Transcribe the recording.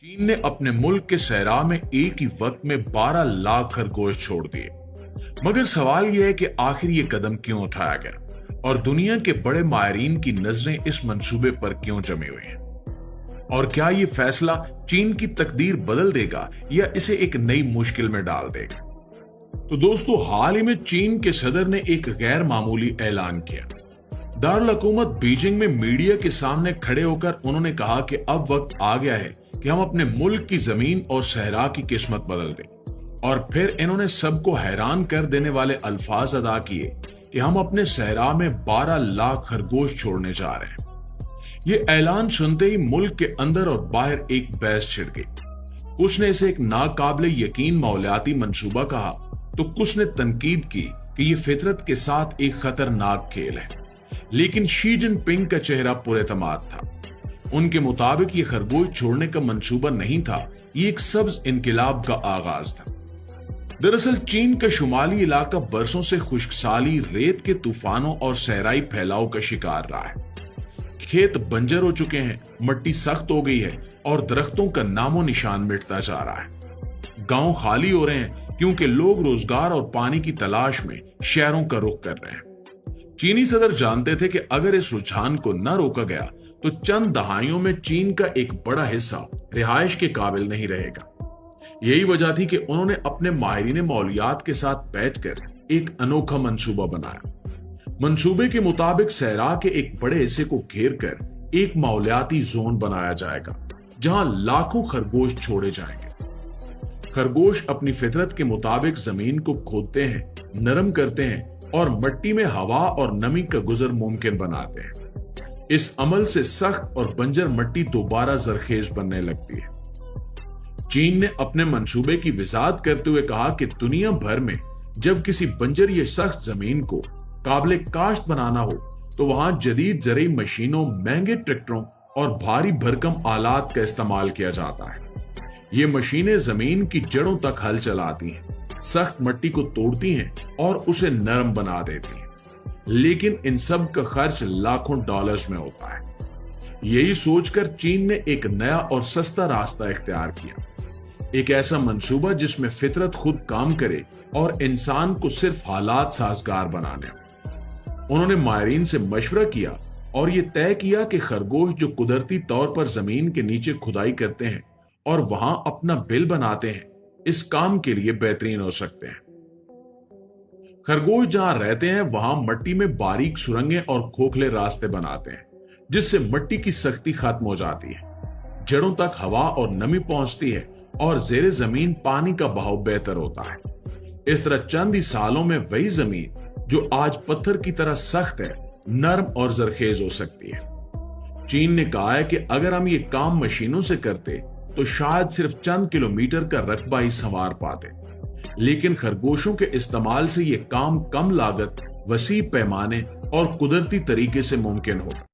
चीन ने अपने मुल्क के सहरा में एक ही वक्त में 12 लाख खरगोश छोड़ दिए। मगर सवाल यह है कि आखिर ये कदम क्यों उठाया गया और दुनिया के बड़े माहिरीन की नजरें इस मंसूबे पर क्यों जमी हुई हैं? और क्या ये फैसला चीन की तकदीर बदल देगा या इसे एक नई मुश्किल में डाल देगा? तो दोस्तों, हाल ही में चीन के सदर ने एक गैर मामूली ऐलान किया। दारुल हुकूमत बीजिंग में मीडिया के सामने खड़े होकर उन्होंने कहा कि अब वक्त आ गया है कि हम अपने मुल्क की जमीन और सहरा की किस्मत बदल दें। और फिर इन्होंने सबको हैरान कर देने वाले अल्फाज अदा किए कि हम अपने सहरा में 12 लाख खरगोश छोड़ने जा रहे हैं। ये ऐलान सुनते ही मुल्क के अंदर और बाहर एक बहस छिड़ गई। उसने इसे एक नाकाबिले यकीन मौलियाती मंसूबा कहा तो कुछ ने तनकीद की कि यह फितरत के साथ एक खतरनाक खेल है। लेकिन शी जिनपिंग का चेहरा पुरएतमाद था। उनके मुताबिक ये खरगोश छोड़ने का मंसूबा नहीं था, ये एक सब्ज इनकिलाब का आगाज था। दरअसल चीन का शुमाली इलाका बरसों से खुश्कसाली, रेत के तूफानों और सहराई फैलाव का शिकार रहा है। खेत बंजर हो चुके हैं, मिट्टी सख्त हो गई है और दरख्तों का नामो निशान मिटता जा रहा है। गांव खाली हो रहे हैं क्योंकि लोग रोजगार और पानी की तलाश में शहरों का रुख कर रहे हैं। चीनी सदर जानते थे कि अगर इस रुझान को न रोका गया तो चंद दहाइयों में चीन का एक बड़ा हिस्सा रिहाइश के काबिल नहीं रहेगा। यही वजह थी कि उन्होंने अपने माहिरीन मौलियात के साथ बैठकर एक अनोखा मंसूबा बनाया। मंसूबे के मुताबिक सहरा के एक बड़े हिस्से को घेर कर एक मौलियाती जोन बनाया जाएगा जहां लाखों खरगोश छोड़े जाएंगे। खरगोश अपनी फितरत के मुताबिक जमीन को खोदते हैं, नरम करते हैं और मिट्टी में हवा और नमी का गुजर मुमकिन बनाते हैं। इस अमल से सख्त और बंजर मिट्टी दोबारा जरखेज बनने लगती है। चीन ने अपने मंसूबे की वजाहत करते हुए कहा कि दुनिया भर में जब किसी बंजर या सख्त जमीन को काबिल काश्त बनाना हो तो वहां जदीद ज़रई मशीनों, महंगे ट्रैक्टरों और भारी भरकम आलात का इस्तेमाल किया जाता है। ये मशीनें जमीन की जड़ों तक हल चलाती हैं, सख्त मिट्टी को तोड़ती हैं और उसे नरम बना देती हैं। लेकिन इन सब का खर्च लाखों डॉलर्स में होता है। यही सोचकर चीन ने एक नया और सस्ता रास्ता इख्तियार किया, एक ऐसा मंसूबा जिसमें फितरत खुद काम करे और इंसान को सिर्फ हालात साजगार बनाने। उन्होंने माहिरीन से मशवरा किया और यह तय किया कि खरगोश जो कुदरती तौर पर जमीन के नीचे खुदाई करते हैं और वहां अपना बिल बनाते हैं, इस काम के लिए बेहतरीन हो सकते हैं। खरगोश जहां रहते हैं वहां मिट्टी में बारीक सुरंगें और खोखले रास्ते बनाते हैं जिससे मिट्टी की सख्ती खत्म हो जाती है, जड़ों तक हवा और नमी पहुंचती है और जेरे जमीन पानी का बहाव बेहतर होता है। इस तरह चंद ही सालों में वही जमीन जो आज पत्थर की तरह सख्त है, नरम और जरखेज हो सकती है। चीन ने कहा है कि अगर हम ये काम मशीनों से करते तो शायद सिर्फ चंद किलोमीटर का रकबा ही संवार पाते, लेकिन खरगोशों के इस्तेमाल से यह काम कम लागत, वसी पैमाने और कुदरती तरीके से मुमकिन होगा।